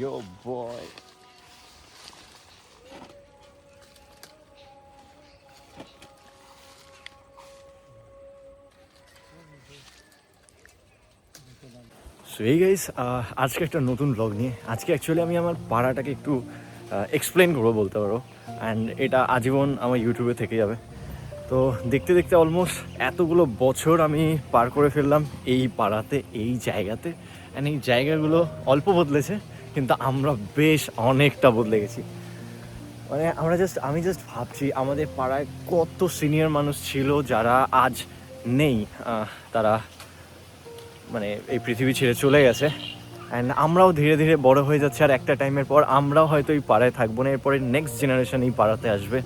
Yo boy. So এই guys, আজকে একটা নতুন ব্লগ নিয়ে আজকে অ্যাকচুয়ালি আমি আমার পাড়াটাকে একটু এক্সপ্লেন করবো বলতে পারো। অ্যান্ড এটা আজীবন আমার ইউটিউবে থেকে যাবে। তো দেখতে দেখতে অলমোস্ট এতগুলো বছর আমি পার করে ফেললাম এই পাড়াতে, এই জায়গাতে। অ্যান্ড এই জায়গাগুলো অল্প বদলেছে, কিন্তু আমরা বেশ অনেকটা বদলে গেছি। মানে আমি জাস্ট ভাবছি আমাদের পাড়ায় কত সিনিয়র মানুষ ছিল যারা আজ নেই। তারা মানে এই পৃথিবী ছেড়ে চলে গেছে। অ্যান্ড আমরাও ধীরে ধীরে বড় হয়ে যাচ্ছি, আর একটা টাইমের পর আমরাও হয়তো এই পাড়ায় থাকবো না, এরপরে নেক্সট জেনারেশন এই পাড়াতে আসবে।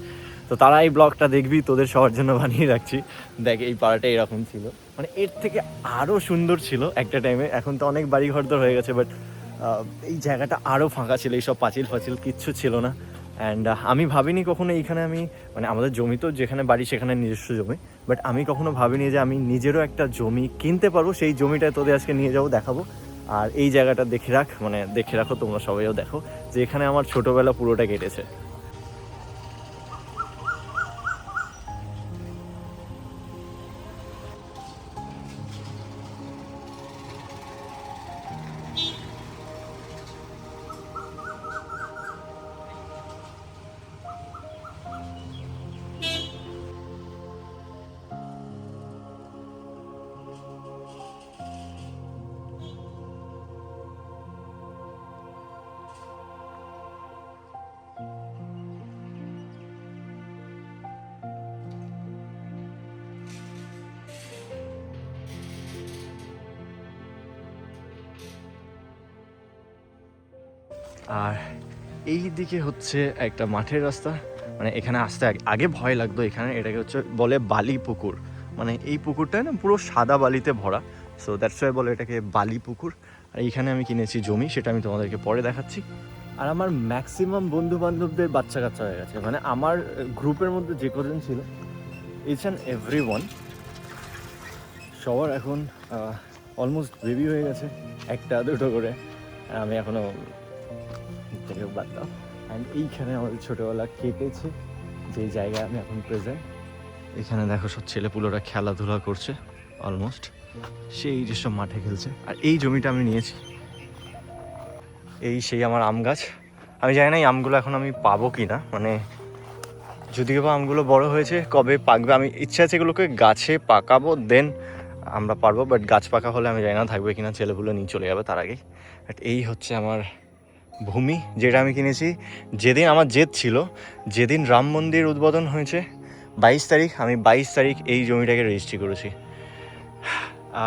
তো তারা এই ব্লগটা দেখবি, তোদের সবার জন্য বানিয়ে রাখছি। দেখ এই পাড়াটা এরকম ছিল, মানে এর থেকে আরও সুন্দর ছিল একটা টাইমে। এখন তো অনেক বাড়ি ঘরদর হয়ে গেছে, বাট এই জায়গাটা আরও ফাঁকা ছিল, এইসব পাঁচিল ফাঁচিল কিচ্ছু ছিল না। অ্যান্ড আমি ভাবিনি কখনো এইখানে আমি, মানে আমাদের জমি তো যেখানে বাড়ি সেখানে নিজস্ব জমি, বাট আমি কখনো ভাবিনি যে আমি নিজেরও একটা জমি কিনতে পারবো। সেই জমিটায় তোদের আজকে নিয়ে যাবো, দেখাবো। আর এই জায়গাটা দেখে রাখো, তোমরা সবাইও দেখো যে এখানে আমার ছোটোবেলা পুরোটা কেটেছে। আর এই দিকে হচ্ছে একটা মাঠের রাস্তা। মানে এখানে আসতে আগে ভয় লাগতো, এখানে এটাকে হচ্ছে বলে বালি পুকুর। মানে এই পুকুরটা না পুরো সাদা বালিতে ভরা, সো দ্যাটস ওয়াই বলে এটাকে বালি পুকুর। আর এইখানে আমি কিনেছি জমি, সেটা আমি তোমাদেরকে পরে দেখাচ্ছি। আর আমার ম্যাক্সিমাম বন্ধু বান্ধবদের বাচ্চা কাচ্চা হয়ে গেছে, মানে আমার গ্রুপের মধ্যে যে কজন ছিল, ইচ অ্যান্ড এভরি ওয়ান, সবার এখন অলমোস্ট বেবি হয়ে গেছে, একটা দুটো করে। আমি এখনও বাদ দাও। অ্যান্ড এইখানে আমাদের ছোটোবেলা কেটেছে, যে জায়গায় আমি এখন প্রেজেন্ট। এখানে দেখো সব ছেলেপুলোরা খেলাধুলা করছে, অলমোস্ট সেই যেসব মাঠে খেলছে। আর এই জমিটা আমি নিয়েছি, এই সেই আমার আম গাছ। আমি জানি না এই আমগুলো এখন আমি পাবো কি না, মানে যদিও বা আমগুলো বড় হয়েছে, কবে পাকবে আমি ইচ্ছা আছে এগুলোকে গাছে পাকাবো, দেন আমরা পারবো। বাট গাছ পাকা হলে আমি জানি না থাকবে কিনা, ছেলেপুলো নিয়ে চলে যাবে তার আগেই। বাট এই হচ্ছে আমার ভূমি, যেটা আমি কিনেছি যেদিন আমার জেদ ছিল, যেদিন রাম মন্দির উদ্বোধন হয়েছে 22 তারিখ, আমি 22 তারিখ এই জমিটাকে রেজিস্ট্রি করেছি।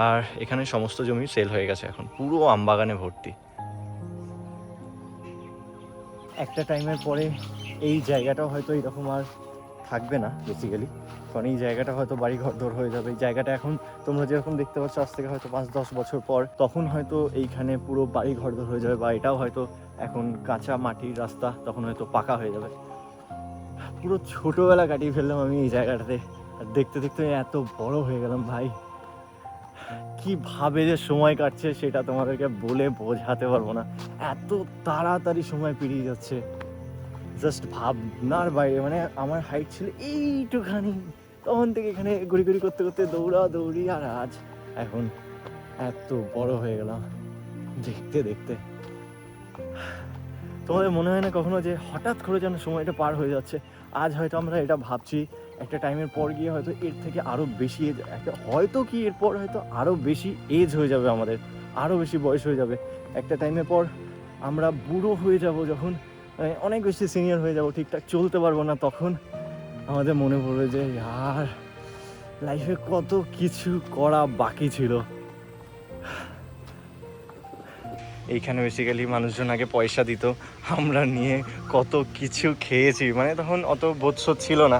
আর এখানে সমস্ত জমি সেল হয়ে গেছে, এখন পুরো আমবাগানে ভর্তি। একটা টাইমের পরে এই জায়গাটাও হয়তো এইরকম আর থাকবে না বেসিক্যালি, কারণ এই জায়গাটা হয়তো বাড়ি ঘর দর হয়ে যাবে। এই জায়গাটা এখন তোমরা যেরকম দেখতে পাচ্ছ, আজ থেকে হয়তো 5-10 বছর পর তখন হয়তো এইখানে পুরো বাড়ি ঘর দর হয়ে যাবে, বা এটাও হয়তো এখন কাঁচা মাটির রাস্তা, তখন হয়তো পাকা হয়ে যাবে। পুরো ছোটোবেলা কাটিয়ে ফেললাম আমি এই জায়গাটাতে, আর দেখতে দেখতে এত বড় হয়ে গেলাম ভাই। কিভাবে যে সময় কাটছে সেটা তোমাদেরকে বলে বোঝাতে পারবো না, এত তাড়াতাড়ি সময় পেরিয়ে যাচ্ছে জাস্ট ভাবনার বাইরে। মানে আমার হাইট ছিল এইটুখানি, তখন থেকে এখানে ঘুরি ঘুরি করতে করতে দৌড়ি, আর আজ এখন এত বড় হয়ে গেলাম দেখতে দেখতে। তোমাদের মনে হয় না কখনো যে হঠাৎ করে যেন সময়টা পার হয়ে যাচ্ছে? আজ হয়তো আমরা এটা ভাবছি, একটা টাইমের পর গিয়ে হয়তো এর থেকে আরও বেশি এজ, হয়তো কি এরপর হয়তো আরও বেশি এজ হয়ে যাবে, আমাদের আরও বেশি বয়স হয়ে যাবে। একটা টাইমের পর আমরা বুড়ো হয়ে যাব, যখন অনেক বেশি সিনিয়র হয়ে যাব, ঠিকঠাক চলতে পারবো না, তখন আমাদের মনে পড়বে যে আর লাইফে কত কিছু করা বাকি ছিল। এইখানে বেসিক্যালি মানুষজন আগে পয়সা দিত, আমরা নিয়ে কত কিছু খেয়েছি। মানে তখন অত বোধশোধ ছিল না,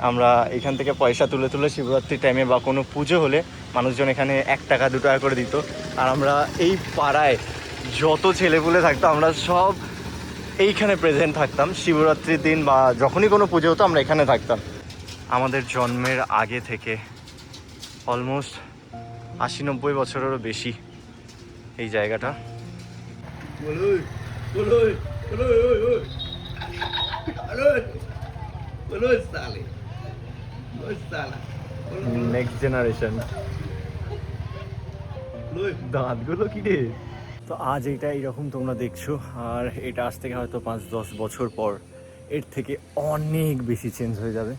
আমরা এখান থেকে পয়সা তুলে তুলে শিবরাত্রির টাইমে বা কোনো পুজো হলে মানুষজন এখানে 1 টাকা 2 টাকা করে দিত। আর আমরা এই পাড়ায় যত ছেলেপুলে থাকতো, আমরা সব এইখানে প্রেজেন্ট থাকতাম শিবরাত্রির দিন, বা যখনই কোনো পুজো হতো আমরা এখানে থাকতাম। আমাদের জন্মের আগে থেকে অলমোস্ট 80-90 বছরেরও বেশি এই জায়গাটা। নেক্সট জেনারেশন দাঁতগুলো কি রে। তো আজ এটা এইরকম তোমরা দেখছো, আর এটা আজ থেকে হয়তো 5-10 বছর পর এর থেকে অনেক বেশি চেঞ্জ হয়ে যাবে,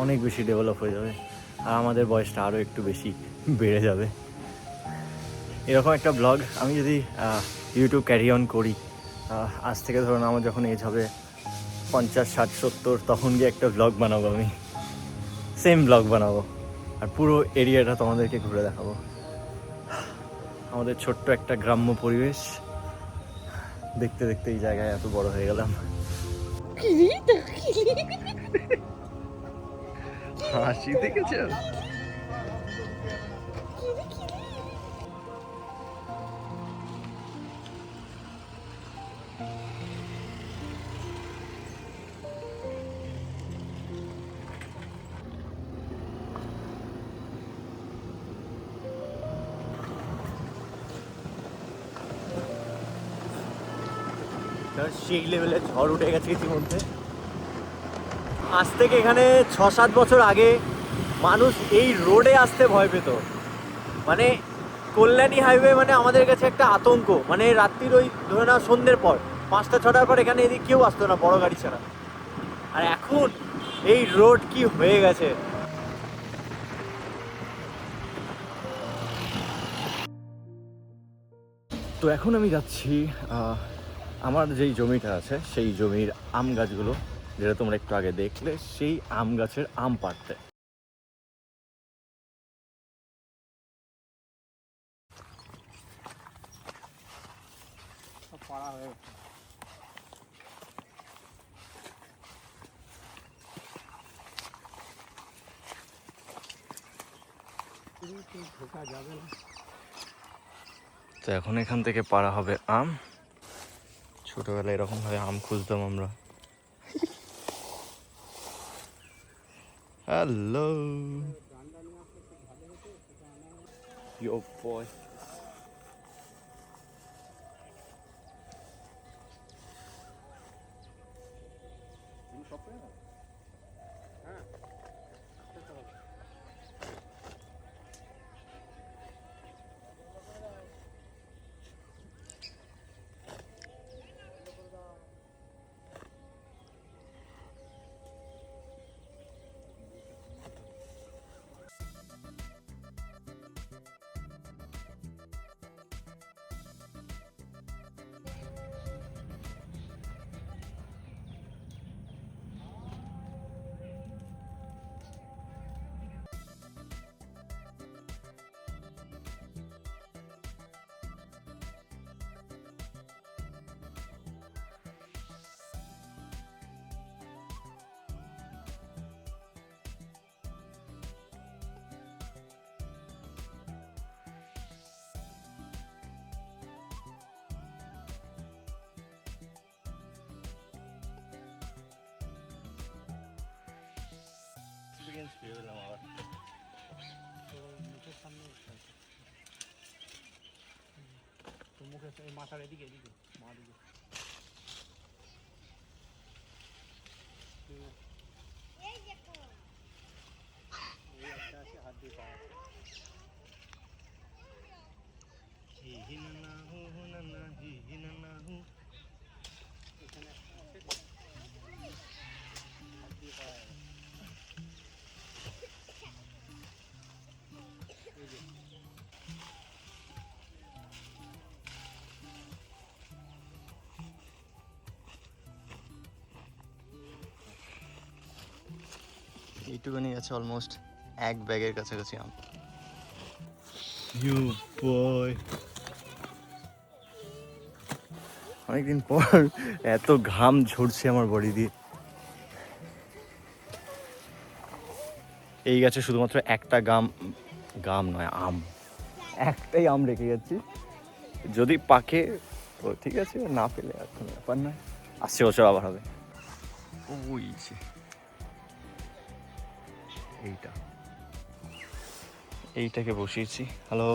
অনেক বেশি ডেভেলপ হয়ে যাবে, আর আমাদের বয়সটা আরও একটু বেশি বেড়ে যাবে। এরকম একটা ব্লগ আমি যদি ইউটিউব ক্যারি অন করি, আজ থেকে ধরুন আমার যখন এজ হবে 50, 60, 70, তখন গিয়ে একটা ব্লগ বানাবো, আমি সেম ব্লগ বানাবো, আর পুরো এরিয়াটা তোমাদেরকে ঘুরে দেখাবো। আমাদের ছোট্ট একটা গ্রাম্য পরিবেশ দেখতে দেখতে এই জায়গায় এত বড় হয়ে গেলাম। হাসি দেখেছো? সেই লেভেলে ঝড় উঠে গেছে ইতিমধ্যে। আজ থেকে এখানে 6-7 বছর আগে মানুষ এই রোডে আসতে ভয় পেত, মানে কল্যাণী হাইওয়ে মানে আমাদের কাছে একটা আতঙ্ক, মানে রাত্রির ওই ধরে না সন্ধ্যের পর 5টা-6টার পর এখানে এদিকে কেউ আসতো না বড় গাড়ি ছাড়া। আর এখন এই রোড কি হয়ে গেছে। তো এখন আমি যাচ্ছি আমার যেই জমিটা আছে সেই জমির আম গাছগুলো, যেটা তোমরা একটু আগে দেখলে, সেই আম গাছের আম পাড়তে। তো এখন এখান থেকে পাড়া হবে আম। ছোটবেলায় এরকম ভাবে আম খুঁজতাম আমরা। হ্যালো ইয়ো বয়। মাথার এদিকে এদিকে মা দিকে হাত দিয়ে পাওয়া এখানে হাত দিয়ে পাওয়া এইটুকুনি আছে, অলমোস্ট এক ব্যাগের কাছাকাছি আম। ইউ বয়, অনেকদিন পর এত ঘাম ঝরছে আমার বডি দিয়ে। এই গাছে শুধুমাত্র একটা গাম নয় আম, একটাই আম রেখে যাচ্ছি, যদি পাকে তো ঠিক আছে, না পেলে আর কোনো ব্যাপার নয়, আসছে বছর আবার হবে। ওই যে এইটাকে বসিয়েছি। হ্যালো।